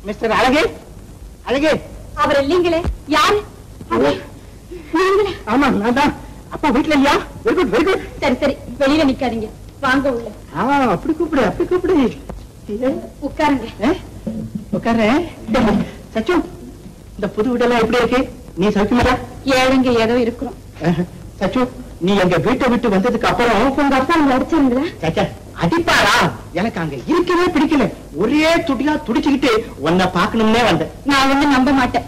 Mister அழகே, அழகே. அவர் இல்லீங்களே. யாரு? ஆமா, நான் தான். அப்பா வீட்டுல இல்லையா? Very good, very good. சரி சரி, வெளியில நிக்காதீங்க, வாங்க உள்ள. அப்படி கூப்பிடு, அப்படி கூப்பிடு. உட்காருங்க. உட்கார்றேன். சச்சு, இந்த புது வீடெல்லாம் எப்படி இருக்கு? நீ சௌக்கியமா? ஏழுங்க ஏதோ இருக்கிறோம். சச்சு, நீ எங்க வீட்டை விட்டு வந்ததுக்கு அப்புறம் உங்க அப்பா அங்க அடிச்சாங்களா? சச்சா, அடிப்பாரா? எனக்கு அங்க இருக்கவே பிடிக்கல. ஒரே துடியா துடிச்சுக்கிட்டு உன்னை பாக்கணும்னே வந்தேன். நான் வந்து நம்ப மாட்டேன்.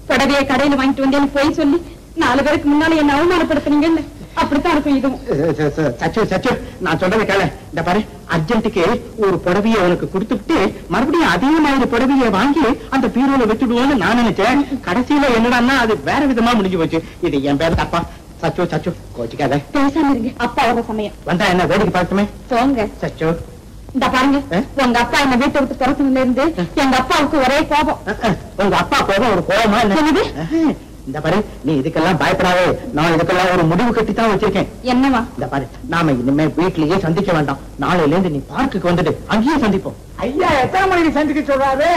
புடவைய கடையில வாங்கிட்டு வந்தேன்னு போய் சொல்லி 4 பேருக்கு முன்னால என்ன அவமானப்படுத்துனீங்கன்னு. அப்படித்தான் இருக்கும் இதுவும். சச்சு சச்சு, நான் சொல்றதை கேள. இந்த பாரு, அர்ஜென்ட்டுக்கு ஒரு புடவைய உனக்கு கொடுத்துட்டு மறுபடியும் அதே மாதிரி புடவைய வாங்கி அந்த பீரோல வச்சுடுவோன்னு நான் நினைச்சேன். கடைசியில என்னடான்னா அது வேற விதமா முடிஞ்சு போச்சு. இது என் பேரு தப்பா. சச்சு சச்சு, கோச்சிக்காத. பேசாம இருங்க, அப்பா வர சமயம். வந்தா என்ன வேடிக்கை பார்த்துமே? போங்க. சச்சு, இந்த பாருங்க, உங்க அப்பா என்ன வீட்டை விட்டு துரத்துனதுல இருந்து எங்க அப்பாவுக்கு ஒரே கோபம். உங்க அப்பா கோபம் ஒரு கோபமா? இந்த பாரு, நீ இதுக்கெல்லாம் பயப்படாதே. நான் இதுக்கெல்லாம் ஒரு முடிவு கட்டி தான் வச்சிருக்கேன். என்னவா? இந்த பாரு, நாம இனிமே வீட்லயே சந்திக்க வேண்டாம். நாளையில இருந்து நீ பார்க்குக்கு வந்துட்டு அங்கேயே சந்திப்போம். ஐயா எத்தனை மணிக்கு சந்திக்க சொல்றாரு?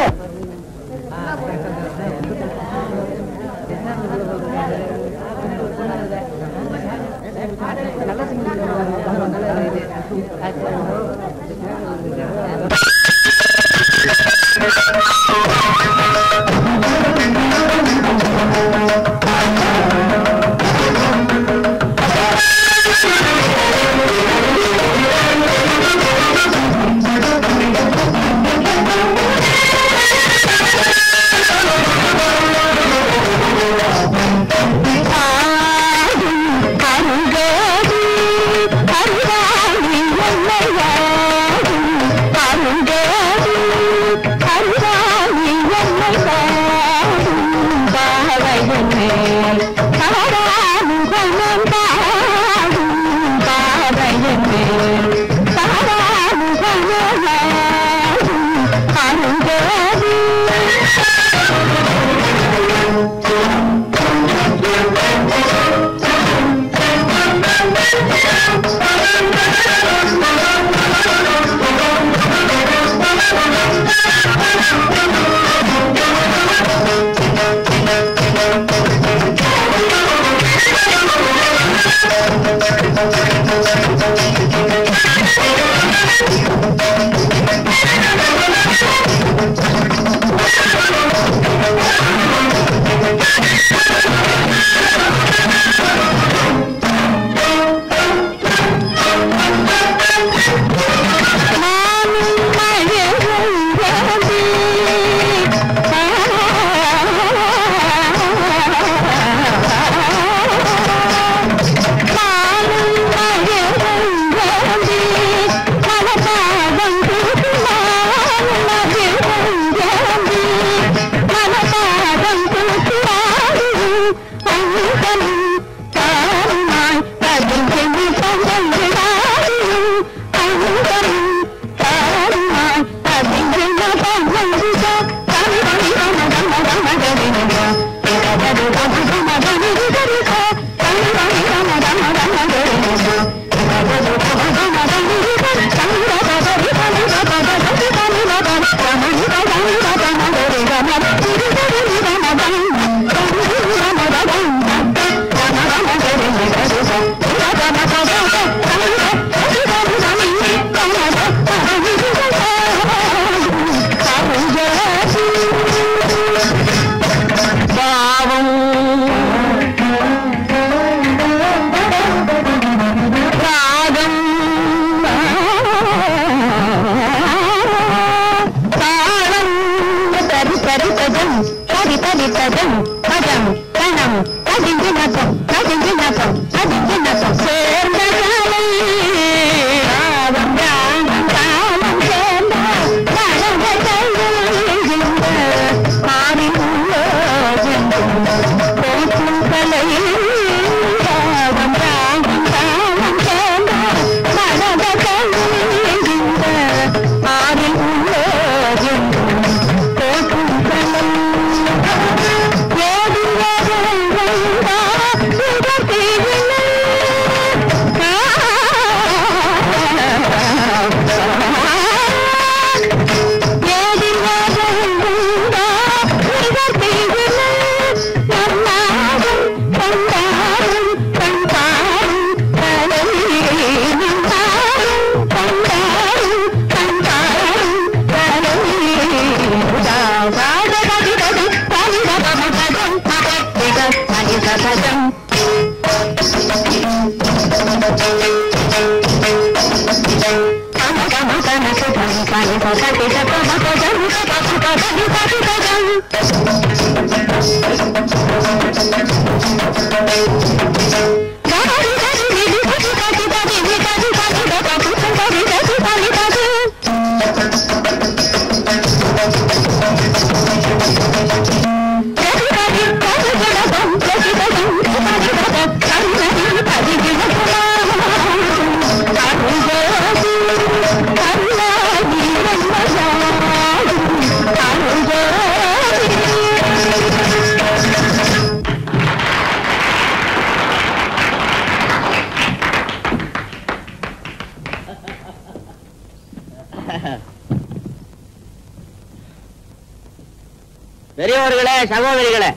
பெரியவர்களே, சகோதரிகளே,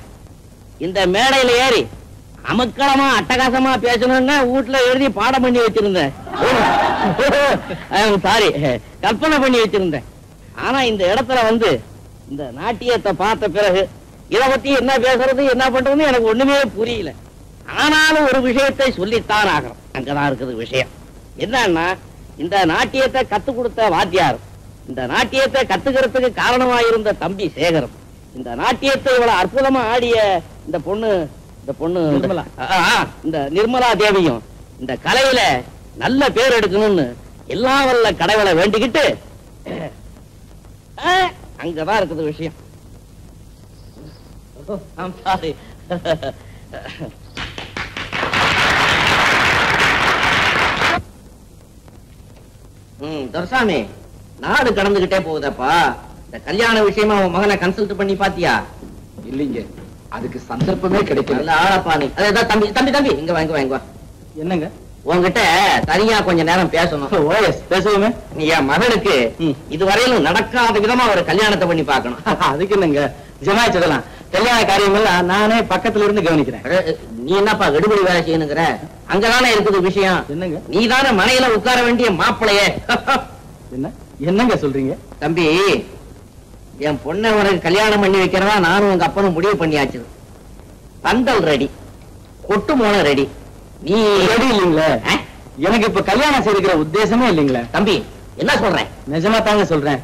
இந்த மேடையில ஏறி அமக்களமா அட்டகாசமா பேசணும்னா வீட்டுல எழுதி பாடம் பண்ணி வச்சிருந்தேன். சாரி, கற்பனை பண்ணி வச்சிருந்தேன். ஆனா இந்த இடத்துல வந்து இந்த நாட்டியத்தை பார்த்த பிறகு இத பத்தி என்ன பேசுறது என்ன பண்றதுன்னு எனக்கு ஒண்ணுமே புரியல. ஆனாலும் ஒரு விஷயத்தை சொல்லித்தான் ஆகணும். அங்கதான் இருக்குது விஷயம். என்னன்னா, இந்த நாட்டியத்தை கத்து கொடுத்த வாத்தியார், இந்த நாட்டியத்தை கத்துக்கிறதுக்கு காரணமாயிருந்த தம்பி சேகரம், இந்த நாட்டியத்தை இவ்வளவு அற்புதமா ஆடிய இந்த பொண்ணு இந்த நிர்மலா தேவியும் இந்த கலையில நல்ல பேர் எடுக்கணும்னு எல்லாம் வல்ல கடவுளை வேண்டிக்கிட்டு அங்கதான் இருக்குது விஷயம். சாரி. துரசாமி, நாடு கடந்துகிட்டே போகுதப்பா. இந்த கல்யாண விஷயமா உன் மகனை கன்சல்ட் பண்ணி பாத்தியா? இல்லைங்க, அதுக்கு சந்தர்ப்பமே கிடைக்கல. நல்ல ஆளப்பா நீ. அதான் தம்பி தம்பி தம்பி இங்க வாங்க. என்னங்க? உங்ககிட்ட தனியா கொஞ்ச நேரம் பேசணும். ஓஎஸ், பேசுவோமே. நீ என் மகனுக்கு இதுவரையிலும் நடக்காத விதமா ஒரு கல்யாணத்தை பண்ணி பார்க்கணும். அதுக்கு என்னங்க ஜமாய்ச்சதெல்லாம் கல்யாண காரியங்கள்லாம் நானே பக்கத்துல இருந்து கவனிக்கிறேன். நீ என்னப்பா எடுபடி வேலை செய்யணுங்கிற? அங்கதானே இருக்குது விஷயம். என்னங்க? நீ தானே மனையில உட்கார வேண்டிய மாப்பிளையே. என்னங்க சொல்றீங்க? தம்பி, என் பொண்ணை உனக்கு கல்யாணம் பண்ணி வைக்கிறதா நானும் உங்க அப்பனும் முடிவு பண்ணியாச்சு. பந்தல் ரெடி, கொட்டு மோளம் ரெடி. நீ ரெடி இல்லீங்களே? எனக்கு இப்ப கல்யாணம் செய்திருக்கிற உத்தேசமே இல்லீங்களே. தம்பி, என்ன சொல்றேன்? நிஜமா தாங்க சொல்றேன்.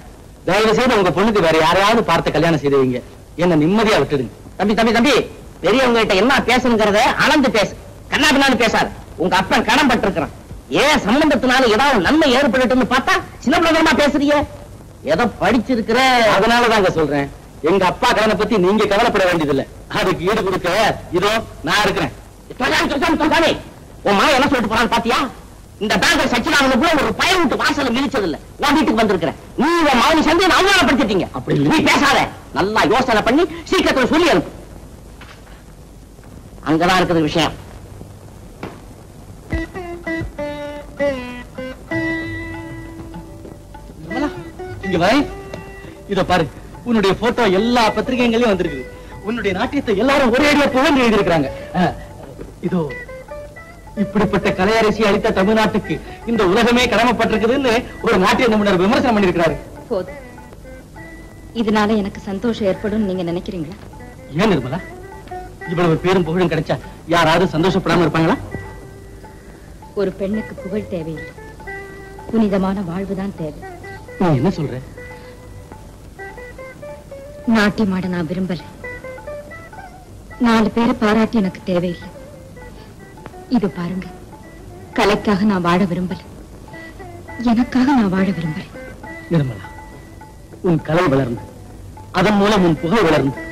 தயவு செய்து உங்க பொண்ணுக்கு வேற யாரையாவது பார்த்து கல்யாணம் செய்து வைங்க. என்ன நிம்மதியா விட்டுடுங்க. தம்பி தம்பி தம்பி, பெரியவங்க கிட்ட என்ன பேசணுங்கிறத அளந்து பேசு. கண்ணாபின்னான்னு பேசாது. உங்க அப்பன் கடன் பட்டிருக்கிறான். ஏன் சம்பந்தத்தினால ஏதாவது நன்மை ஏற்பட்டுன்னு பார்த்தா சின்ன பிள்ளைமா பேசுறீங்க. ஏதோ படிச்சிருக்கிற, அதனாலதாங்க சொல்றேன். எங்க அப்பா கடனை பத்தி நீங்க கவலைப்பட வேண்டியதில்லை. அதுக்கு ஈடு கொடுக்க இதோ நான் இருக்கிறேன். உன் மகன் என்ன சொல்லிட்டு போறான்னு பாத்தியா? இந்த பேங்கர் சச்சிதானந்த கூட ஒரு பையன் விட்டு வாசல மிதிச்சது இல்ல. உன் வீட்டுக்கு வந்திருக்கிறேன். நீ உன் மகன் சந்தை அவமானப்படுத்திட்டீங்க. அப்படி நீ பேசாத. நல்லா யோசனை பண்ணி சீக்கிரத்துல சொல்லி அனுப்பு. அங்கதான் இருக்குது விஷயம். இங்க வை. இத பாரு, உன்னுடைய போட்டோ எல்லா பத்திரிகைகளையும் வந்திருக்கு. உன்னுடைய நாட்டியத்தை எல்லாரும் ஒரே அடியா புகழ்ந்து எழுதியிருக்கிறாங்க. இதோ இப்படிப்பட்ட கலையரசி அளித்த தமிழ்நாட்டுக்கு இந்த உலகமே கடமைப்பட்டிருக்குதுன்னு ஒரு நாட்டிய நிபுணர் விமர்சனம் பண்ணிருக்கிறாரு. போதும். இதனால எனக்கு சந்தோஷம் ஏற்படும் நீங்க நினைக்கிறீங்களா? ஏன் நிர்மலா, இவ்வளவு பேரும் புகழும் கிடைச்சா யாராவது சந்தோஷப்படாம இருப்பாங்களா? ஒரு பெண்ணுக்கு புகழ் தேவையில்லை, புனிதமான வாழ்வுதான் தேவை. நீ என்ன சொல்ற? நாட்டியமாட நான் விரும்பல. 4 பேரை பாராட்டி எனக்கு தேவையில்லை. இது பாருங்க, கலைக்காக நான் வாழ விரும்பல, எனக்காக நான் வாழ விரும்புறேன். நிர்மலா, உன் கலை வளர்ந்து அதன் மூலம் உன் புகழ் வளர்ந்து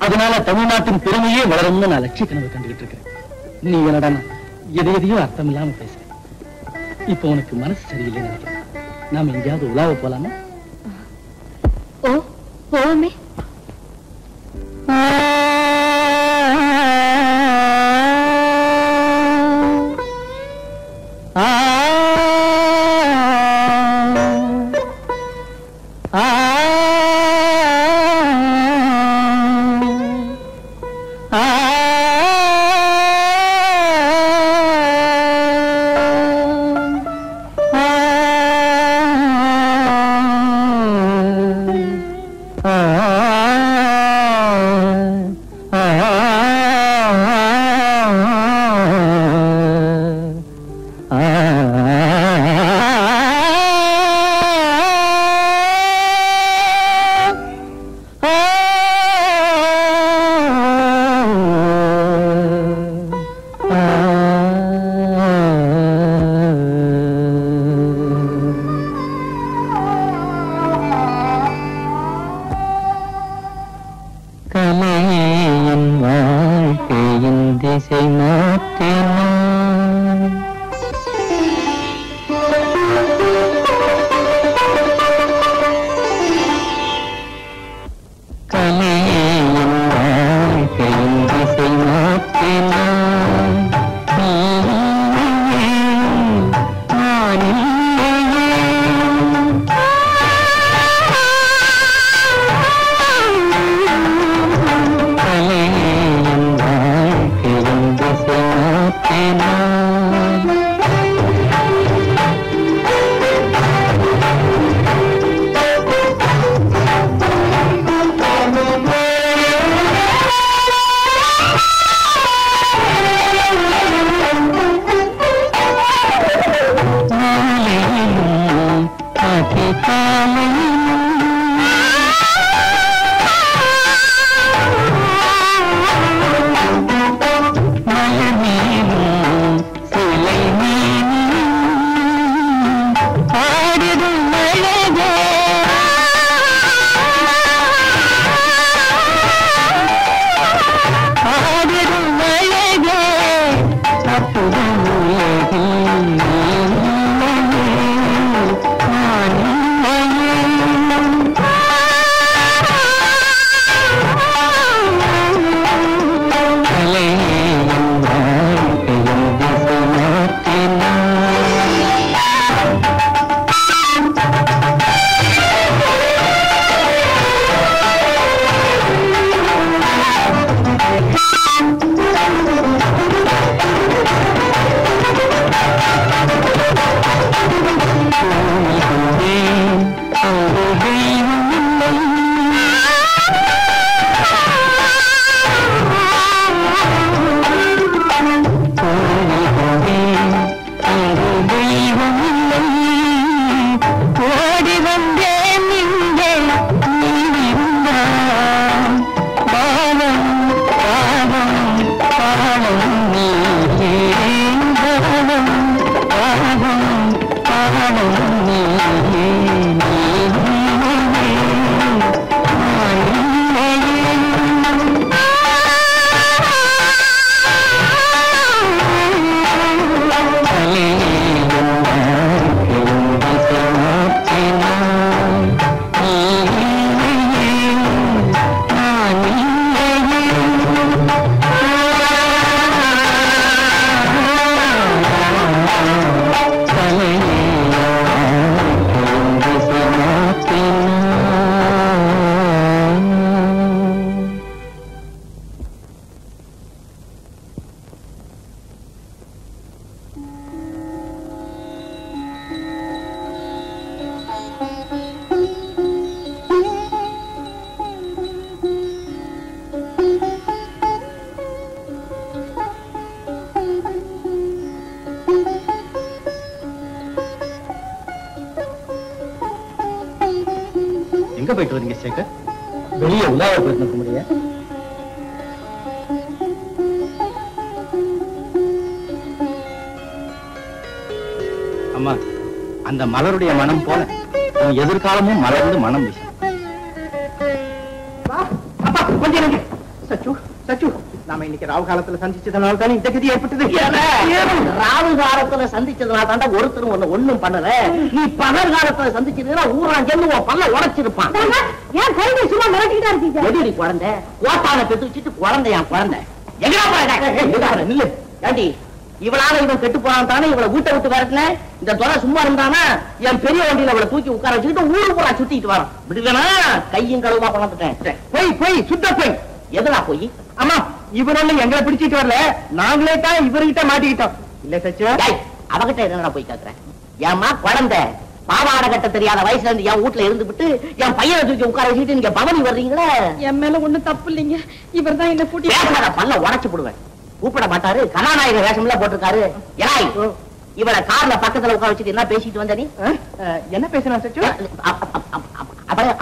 அதனால தமிழ்நாட்டின் பெருமையே வளரும்னு நான் லட்சிய கனவு கண்டுகிட்டு இருக்கிறேன். நீ என்னடா எதையோ அர்த்தம் இல்லாம பேசுற. இப்ப உனக்கு மனசு சரியில்லை நினைக்கிறேன். நாம எங்கேயாவது உலாவ போலாமா? ஓ, போமே. ஆ எங்க போயிட்டு வரீங்க சேகர்? வெளியே உலாவ போயிட்டு இருக்க முடிய? அம்மா, அந்த மலருடைய மனம் போல உன் எதிர்காலமும் மலர்ந்து மனம் வீசும். கொஞ்சம் இருங்க. சச்சு சச்சு, நாம இன்னைக்கு ராவு காலத்துல சந்திச்சதுனால தானே இந்த கதி ஏற்பட்டது. ராவு காலத்துல சந்திச்சதுனால தாண்டா ஒருத்தரும் ஒண்ணு ஒண்ணும் பண்ணல. நீ பகல் காலத்துல சந்திச்சதுன்னா ஊரான் சேர்ந்து உன் பல்ல உடைச்சிருப்பான். ஏன் குழந்தை சும்மா மிரட்டிக்கிட்டா இருக்கீங்க? எதிரி குழந்தை ஓட்டான பெத்து வச்சுட்டு குழந்தை என் குழந்தை எங்க நில்லு. ஏண்டி இவளால இவன் கெட்டு போறான் தானே இவளை வீட்டை விட்டு வரட்டுல. இந்த துறை சும்மா இருந்தானா என் பெரிய வண்டியில அவளை தூக்கி உட்கார வச்சுக்கிட்டு ஊரு பூரா சுத்திட்டு வரான். விடுவேனா கையும் கழுவா கொண்டுட்டேன். போய் சுத்த போய். எதுனா போய்? அம்மா, இவரோட எங்களை பிடிச்சிட்டு வரல, நாங்களே தான் இவர்கிட்ட மாட்டிக்கிட்டோம். இல்ல சச்சு, அவகிட்ட என்னடா போய் கேக்குறேன்? ஏமா குழந்தை பாவாடை கட்ட தெரியாத வயசுல இருந்து என் வீட்டுல இருந்துபிட்டு என் பையனை தூக்கி உட்கார வச்சுட்டு நீங்க பவனி வர்றீங்களா? என் மேல ஒண்ணும் தப்பு இல்லைங்க. இவர் தான் என்ன கூட்டி பல்ல உடைச்சு போடுவேன். கூப்பிட மாட்டாரு, கதாநாயக வேஷம்ல போட்டிருக்காரு. ஏய், இவளை கார்ல பக்கத்துல உட்கார வச்சுட்டு என்ன பேசிட்டு வந்த நீ? என்ன பேசுறா சச்சு?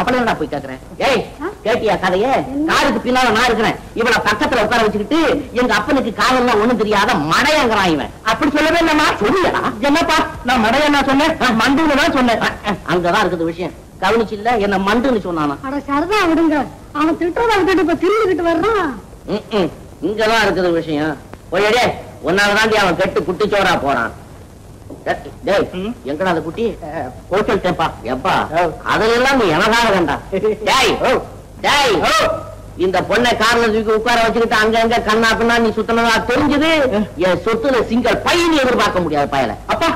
அப்படி போய் கேக்குறேன். ஏய், கேட்டியா கதைய? காருக்கு பின்னால நான் இருக்கிறேன். இவளை பக்கத்துல உட்கார வச்சுக்கிட்டு எங்க அப்பனுக்கு காதெல்லாம் ஒண்ணும் தெரியாத மடையங்கிறான் இவன். அப்படி சொல்லவே இல்லம்மா. சொல்லுடா. என்னப்பா, நான் மடைய நான் சொன்னேன், மண்டுன்னு தான் சொன்னேன். அங்கதான் இருக்குது விஷயம். கவனிச்சு இல்ல என்ன மண்டுன்னு சொன்னானா? அட சரதா விடுங்க, அவன் திட்டுறத விட்டுட்டு இப்ப திரும்பிக்கிட்டு வர்றான். இங்கதான் இருக்குது விஷயம். போயடே, ஒன்னாலதாண்டி அவன் கெட்டு குட்டிச்சோரா போறான். எங்கடா அந்த குட்டி? ஹோட்டல் டேப்பா. எப்பா அதெல்லாம் நீ எனக்காக வேண்டாம். இந்த பொண்ணை கார்ல தூக்கி உட்கார வச்சுக்கிட்டு அங்க அங்க கண்ணா பின்னா நீ சுத்தனதா தெரிஞ்சது. என் சொத்துல சிங்கல் பையன் எதிர்பார்க்க முடியாது பயல. அப்பா,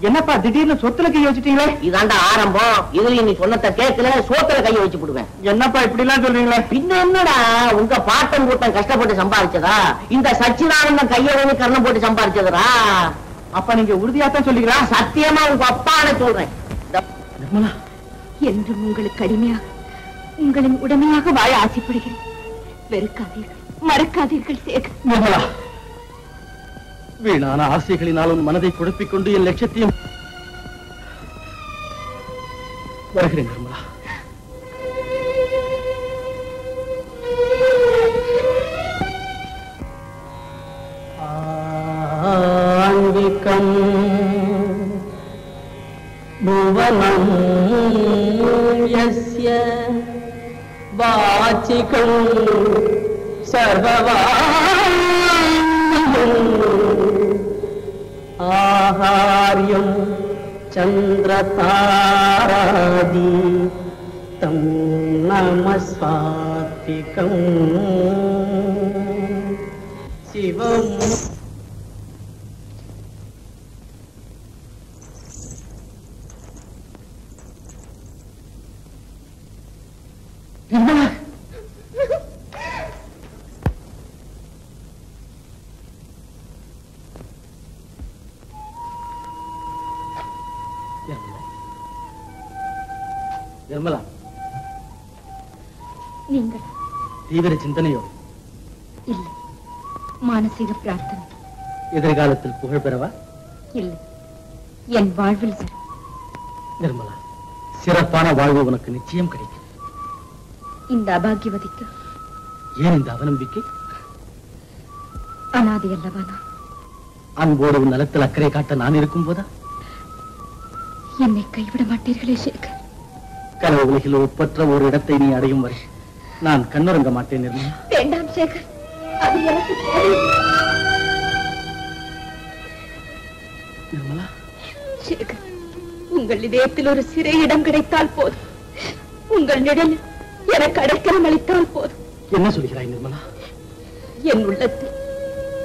என்னப்பா திடீர்னு சொத்துல கை வச்சுட்டீங்களே? இதாண்டா ஆரம்பம். இதுல நீ சொன்னத கேட்கல, சோத்துல கைய வச்சு போடுவேன். என்னப்பா இப்படி எல்லாம் சொல்றீங்களே? பின்ன என்னடா, உங்க பாட்டன் கூட்டம் கஷ்டப்பட்டு சம்பாதிச்சதா? இந்த சச்சிதானந்தம் கைய வந்து கர்ணம் போட்டு சம்பாதிச்சதுரா? அப்பா நீங்க உறுதியாத்தான் சொல்லிக்கிறா? சத்தியமா உங்க அப்பான்னு சொல்றேன். என்றும் உங்களுக்கு அடிமையாக, உங்களின் உடமையாக வாழ ஆசைப்படுகிறேன். வெறுக்காதீர்கள், மறக்காதீர்கள் சேகர். நிர்மலா, வீணான ஆசைகளினாலும் மனதை குழப்பிக் கொண்டு என் லட்சியத்தையும் வருகிறேன் நிர்மலா. ஆன்விகம் புவனம் யஸ்ய வாச்சிகம் சர்வவான்யம் ஆஹார்யம் சந்திரதாராதி தம் நமஸ்வாத்திகம் சிவம். நிர்மலா, நீங்கள் தீவிர சிந்தனையோ? இல்லை, மானசீக பிரார்த்தனை. எதிர்காலத்தில் புகழ் பெறவா? இல்லை, என் வாழ்வில் சார். நிர்மலா, சிறப்பான வாழ்வு உனக்கு நிச்சயம் கிடைக்கும். இந்த அபாகியவதிக்கு ஏன் இந்த அவநம்பிக்கை? அனாதை அல்லவா நான்? அன்போடு உன் நலத்தில் அக்கறை காட்ட நான் இருக்கும் போதா? என்னை கைவிட மாட்டீர்களே சேகர்? கனவு உலகில் ஒப்பற்ற ஒரு இடத்தை நீ அடையும் வரை நான் கண்ணுறங்க மாட்டேன் நிர்மலா. வேண்டாம் சேகர், அது எனக்கு நிர்மலா. சேகர், உங்கள் இதயத்தில் ஒரு சிறை இடம் கிடைத்தால் போதும். உங்கள் நிழலில் எனக்கு அடைக்கலம் அளித்தால் போதும். என்ன சொல்கிறாய் நிர்மலா? என் உள்ளத்தில்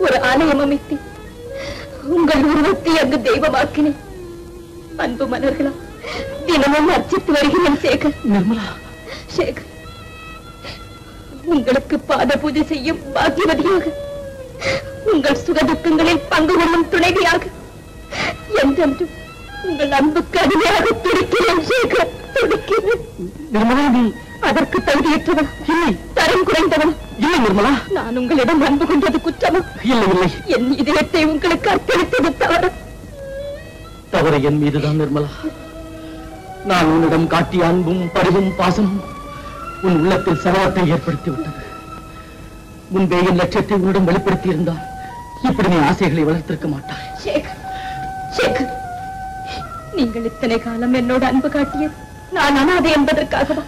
ஒரு ஆலயம் அமைத்து உங்கள் உருவத்தை அங்கு தெய்வமாக்கினேன். அன்பு மலர்களா தினமும் அர்ச்சித்து வருகிறேன் சேகர். நிர்மலா. சேகர், உங்களுக்கு பாத பூஜை செய்யும் பாக்கியவதியாக, உங்கள் சுகதுக்கங்களில் பங்கு கொள்ளும் துணைவியாக, என்றென்றும் உங்கள் அன்புக்கு அடிமையாக துடிக்கிறேன் சேகர், துடிக்கிறேன். நிர்மலா, நீ அதற்கு தகுதியற்றவன் இல்லை, தரம் குறைந்தவன் இல்லை. நிர்மலா, நான் உங்களிடம் அன்பு கொண்டது குற்றமா? இல்லை இல்லை. என் இதயத்தை உங்களுக்கு அர்ப்பணித்தது தவறு. தவறு என் மீதுதான் நிர்மலா. நான் உன்னிடம் காட்டிய அன்பும் பரிவும் பாசமும் உன் உள்ளத்தில் சலவத்தை ஏற்படுத்தி விட்டது. முன்பே என் லட்சியத்தை உன்னிடம் வெளிப்படுத்தி இருந்தால் இப்படி நீ ஆசைகளை வளர்த்திருக்க மாட்டாய். சேகர், சேகர், நீங்கள் இத்தனை காலம் என்னோட அன்பு காட்டியது நான் அனாதை என்பதற்காகவா,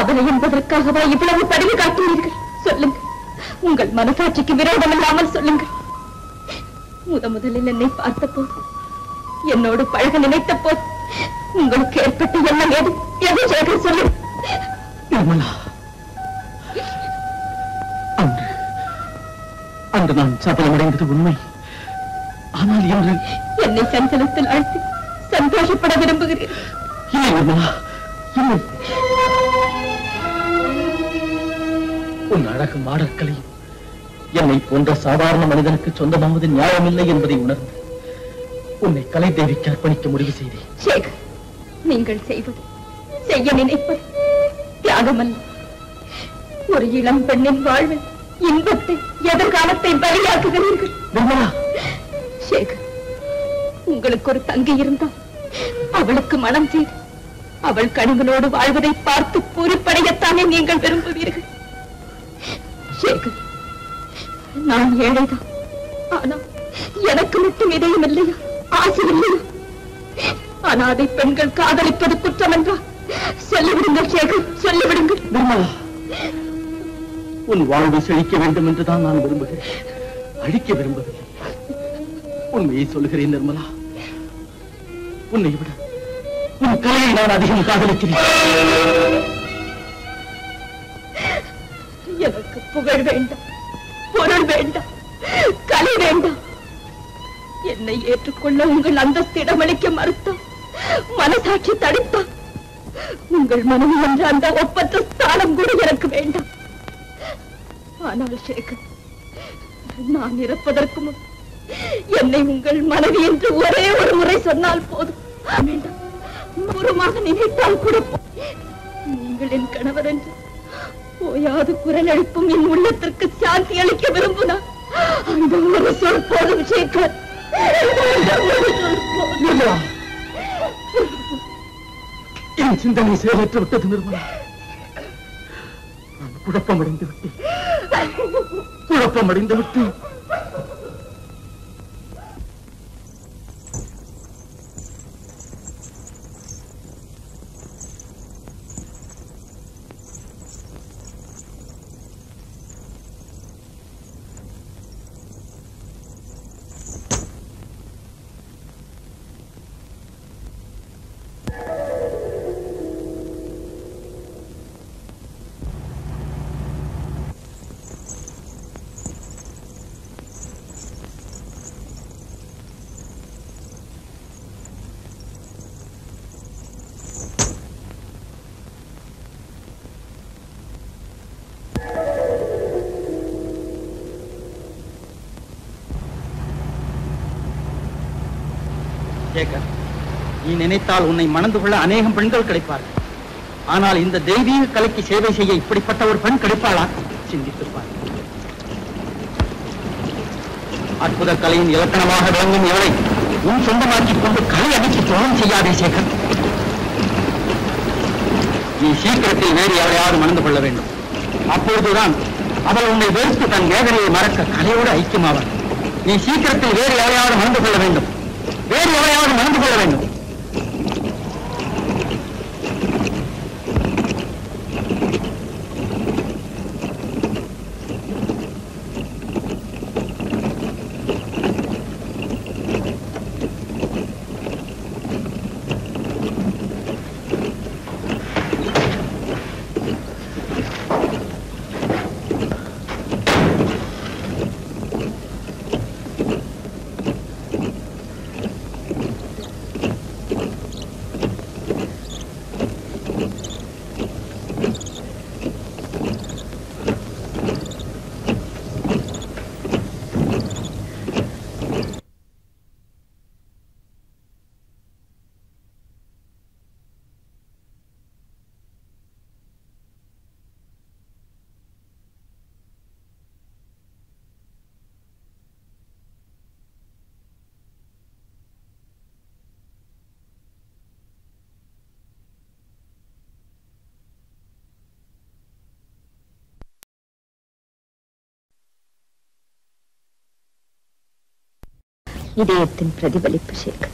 அவனை என்பதற்காகவா இவ்வளவு பரிவு காட்டினீர்கள்? சொல்லுங்கள், உங்கள் மனசாட்சிக்கு விரோதம் இல்லாமல் சொல்லுங்கள். முதலில் என்னை பார்த்த போது, என்னோடு பழக நினைத்த போது உங்களுக்கு ஏற்பட்ட எண்ணம் எது? எது சேகர், சொல்லுங்க. நிர்மலா, அன்று நான் சபலமடைந்தது உண்மை. ஆனால் என்று என்னை சஞ்சலத்தில் ஆழ்த்தி சந்தோஷப்பட விரும்புகிறீர்கள்? இல்லை நிர்மலா, இல்லை. உன் அழகு மாடற்கலை என்னை போன்ற சாதாரண மனிதனுக்கு சொந்தமாவது நியாயமில்லை என்பதை உணர்ந்து உன்னை கலை தேவிக்கு அர்ப்பணிக்க முடிவு செய்தேன். சேகர், நீங்கள் செய்வது, செய்ய நினைப்பது தியாகமல்ல. ஒரு இளம் பெண்ணின் வாழ்வில் இன்பத்தை, எதிர்காலத்தை பலியாக்குகிறீர்கள். நிர்மலா. சேகர், உங்களுக்கு ஒரு தங்கை இருந்தால் அவளுக்கு மனம் செய்து அவள் கணவனோடு வாழ்வதை பார்த்து பூரிப்படையத்தானே நீங்கள் விரும்புவீர்கள். சேகர், நான் ஏழைதான். ஆனால் எனக்கு மட்டும் இதயம் இல்லையா, ஆசை இல்லையா? அனாதை பெண்கள் காதலிப்பது குற்றம் என்றால் சொல்லிவிடுங்கள் சேகர், சொல்லிவிடுங்கள். நிர்மலா, உன் வாழ்வு செழிக்க வேண்டும் என்றுதான் நான் விரும்புகிறேன், அழிக்க விரும்பவில்லை. உண்மையை சொல்லுகிறேன் நிர்மலா, உன்னை விட உன் கலையை நான் அதிகம் காதலிக்கிறேன். எனக்கு புகழ் வேண்டாம், பொருள் வேண்டாம், கலை வேண்டாம். என்னை ஏற்றுக்கொள்ள உங்கள் அந்தஸ்து இடமளிக்க மறுத்தால், மனசாட்சி தடுத்தால், உங்கள் மனைவி என்ற அந்த ஒப்பற்ற ஸ்தானம் கூட எனக்கு வேண்டாம். ஆனால் சேகர், நான் இறப்பதற்கு முன் என்னை உங்கள் மனைவி என்று ஒரே ஒரு முறை சொன்னால் போதும். வேண்டாம், பூர்வமாக நினைத்தால் கூட நீங்கள் என் கணவர் என்று ஓயாது குரல் எழுப்பும் என் உள்ளத்திற்கு சாந்தி அளிக்க விரும்புனா அந்த ஒரு சொல் போதும் சேகர். என் சிந்தனை செயலற்று விட்டது நிர்மலா. நான் குழப்பமடைந்து விட்டேன். சேகர், நீ நினைத்தால் உன்னை மணந்து கொள்ள அநேகம் பெண்கள் கிடைப்பார்கள். ஆனால் இந்த தெய்வீக கலைக்கு சேவை செய்ய இப்படிப்பட்ட ஒரு பெண் கிடைப்பாளா? சிந்தித்திருப்பார். அற்புத கலையின் இலக்கணமாக விளங்கும் இவளை உன் சொந்தமாக்கிக் கொண்டு கலை அடித்து துரோகம் செய்யாதே சேகர். நீ சீக்கிரத்தில் வேறு யாரையாவது மணந்து கொள்ள வேண்டும். அப்பொழுதுதான் அவள் உன்னை வெறுத்து தன் வேதனையை மறக்க கலையோடு ஐக்கியமாவாள். நீ சீக்கிரத்தில் வேறு யாரையாவது மணந்து கொள்ள வேண்டும். வேறு எவரையாவது மறந்து கொள்ள வேண்டும். இதயத்தின் பிரதிபலிப்பு சேகர்.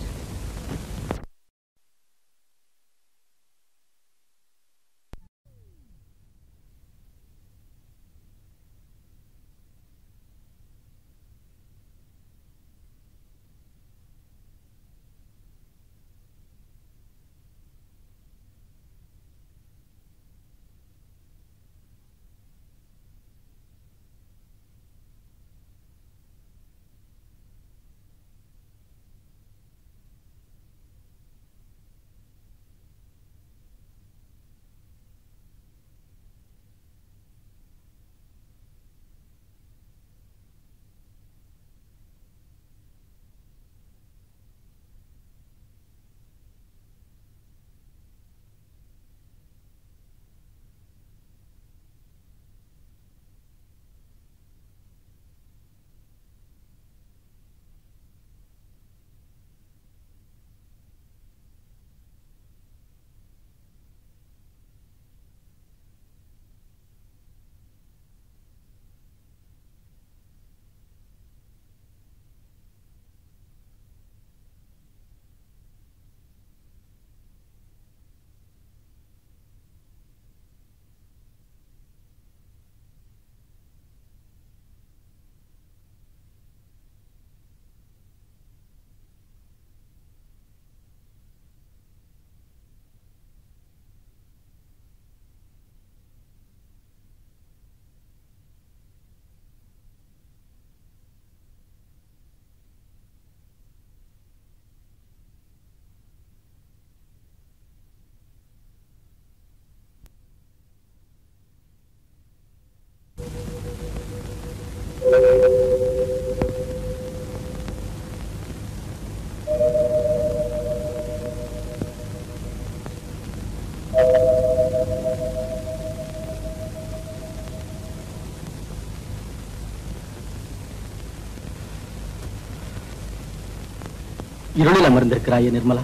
இருளில் அமர்ந்திருக்கிறாயே நிர்மலா,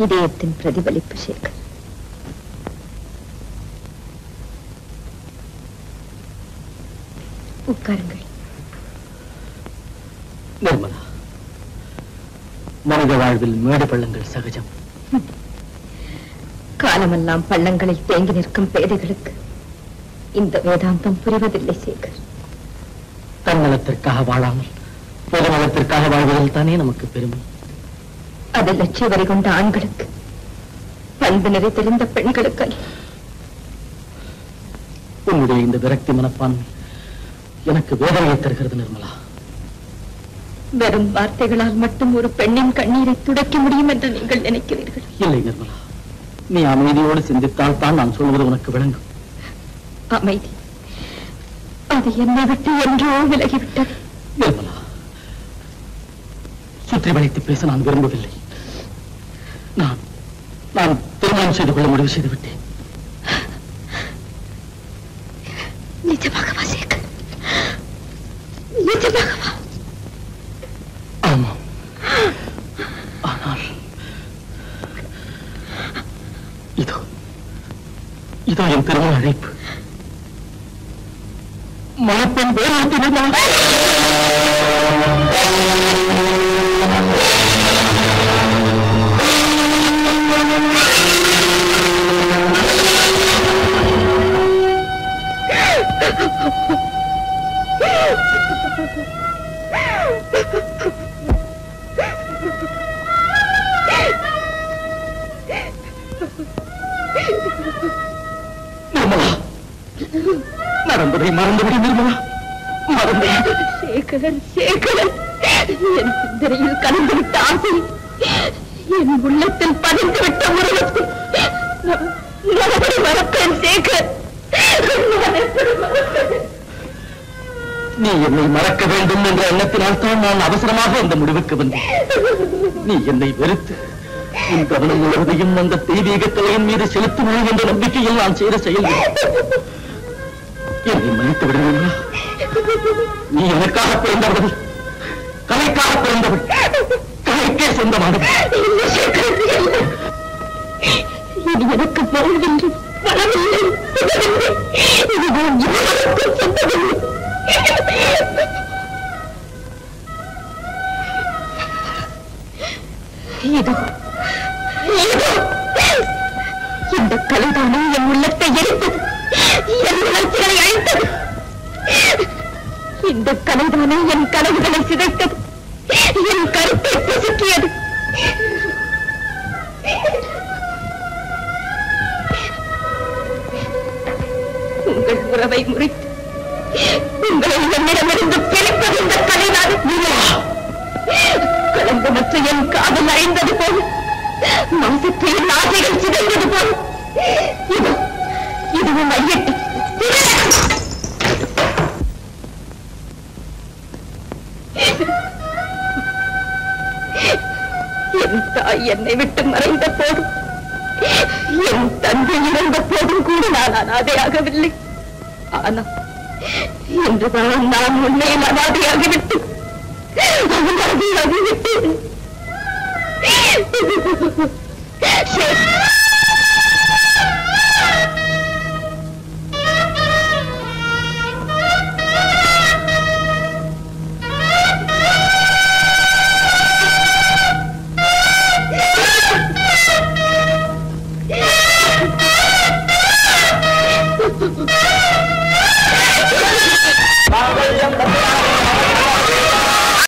இதயத்தின் பிரதிபலிப்பு சேகர். உட்காருங்கள். நிர்மலா, மனித வாழ்வில் மேடு பள்ளங்கள் சகஜம். காலமெல்லாம் பள்ளங்களில் தேங்கி நிற்கும் பேதைகளுக்கு இந்த வேதாந்தம் புரிவதில்லை சேகர். தன்னலத்திற்காக வாழாமல் பொது நலத்திற்காக வாழ்வதில் தானே நமக்கு பெருமை. அது லட்சிய வரை கொண்ட ஆண்களுக்கு, பண்பு நிறை தெரிந்த பெண்களுக்கு. உன்னுடைய இந்த விரக்தி மனப்பான்மை எனக்கு வேதனையை தருகிறது நிர்மலா. வெறும் வார்த்தைகளால் மட்டும் ஒரு பெண்ணின் கண்ணீரை துடைக்க முடியும் என்று நீங்கள் நினைக்கிறீர்கள்? இல்லை நிர்மலா, நீ அமைதியோடு சிந்தித்தால் தான் நான் சொல்வது உனக்கு விளங்கும். அமைதி அது என்னை விட்டு என்றோ விலகிவிட்டது. நிர்மலா, சுற்றி வளைத்து பேச நான் விரும்பவில்லை. நான் திருமணம் செய்து கொள்ள முடிவு செய்து விட்டேன். நிஜமாகவா சேகர்? நிஜமாகவா? ஆமாம். ஆனால் இதோ என் திருமண அழைப்பு. மணப்பெண் வேறு நடந்ததை மறந்துவிடு நிர்மலா, மறந்து. சேகர், சேகர், என் சிந்தனையில் கலந்துவிட்ட ஆசை, என் உள்ளத்தில் பதிந்துவிட்ட உருவத்தை நான் எப்படி மறப்பேன் சேகர்? நீ என்னை மறக்க வேண்டும் என்ற எண்ணத்தினால் தான் நான் அவசரமாக அந்த முடிவுக்கு வந்தேன். நீ என்னை வெறுத்து உன் கவனம் முழுவதையும் அந்த தெய்வீக தலையின் மீது செலுத்துவாய் என்ற நம்பிக்கையில் நான் செய்த செயல்கள். என்னை மன்னித்து விடுவீங்களா? நீ எனக்காக பிறந்தவள், கலைக்காக பிறந்தவள், கலைக்கே சொந்தமானவள். இது எனக்கு வாழ்வென்று பலமில்லை, இதுதான் யாருக்கும் சொந்தமில்லை. இந்த கலைதானே என் உள்ளத்தை எரித்தது, என் உணர்ச்சிகளை அழித்தது. இந்த கலைதானே என் கனவுகளை சிதைத்தது, என் கருத்தை பிசுக்கியது. உங்கள் உறவை முறித்து உங்களை என்னிடமிருந்து பிரிப்பது இந்த கலைதானே. கலந்தமற்ற என் காதல் அழிந்தது போல, மாசற்ற என் ஆசைகள் சிதைந்தது போல, இதுவும் ஐயட்டு. என் தாய் என்னை விட்டு மறைந்த போதும், என் தந்தை இறந்த போதும் கூட நான் அனாதையாகவில்லை. ஆனால் இன்றுதான் நான் உண்மையில் அனாதையாகிவிட்டு அனாதையாகிவிட்டேன்.